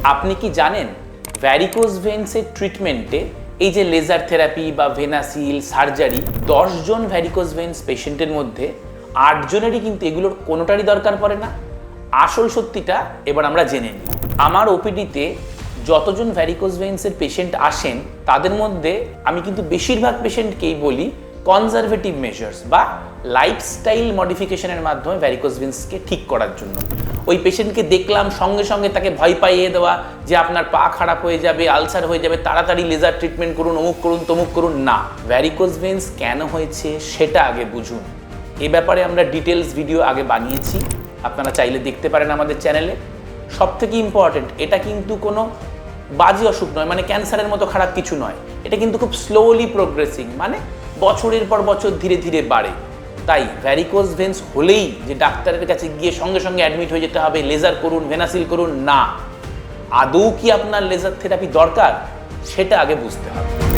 আপনি কি জানেন ভ্যারিকোজ ভেন্সের ট্রিটমেন্টে এই যে লেজার থেরাপি বা ভেনাসিল সার্জারি 10 জন ভ্যারিকোজ ভেন্স পেশেন্টের মধ্যে 8 জনেরই কিন্তু এগুলোর কোনোটারই দরকার পড়ে না। আসল সত্যিটা এবার আমরা জেনে নিই। আমার ওপিডিতে যতজন ভ্যারিকোজ ভেন্সের পেশেন্ট আসেন তাদের মধ্যে আমি কিন্তু বেশিরভাগ পেশেন্টকেই বলি কনজারভেটিভ মেজার্স বা লাইফস্টাইল মডিফিকেশনের মাধ্যমে ভ্যারিকোজ ভেন্সকে ঠিক করার জন্য। ওই পেশেন্টকে দেখলাম সঙ্গে সঙ্গে তাকে ভয় পাইয়ে দেওয়া যে আপনার পা খারাপ হয়ে যাবে, আলসার হয়ে যাবে, তাড়াতাড়ি লেজার ট্রিটমেন্ট করুন, অমুক করুন, তমুক করুন, না। ভ্যারিকোজ ভেন্স কেন হয়েছে সেটা আগে বুঝুন। এ ব্যাপারে আমরা ডিটেলস ভিডিও আগে বানিয়েছি, আপনারা চাইলে দেখতে পারেন আমাদের চ্যানেলে। সবথেকে ইম্পর্টেন্ট, এটা কিন্তু কোনো বাজে অসুখ নয়, মানে ক্যান্সারের মতো খারাপ কিছু নয়। এটা কিন্তু খুব স্লোলি প্রোগ্রেসিং, মানে বছরের পর বছর ধীরে ধীরে বাড়ে। তাই ভ্যারিকোজ ভেন্স হলেই যে ডাক্তারের কাছে গিয়ে সঙ্গে সঙ্গে অ্যাডমিট হয়ে যেতে হবে, লেজার করুন, ভেনাসিল করুন, না। আদৌ কি আপনার লেজার থেরাপি দরকার সেটা আগে বুঝতে হবে।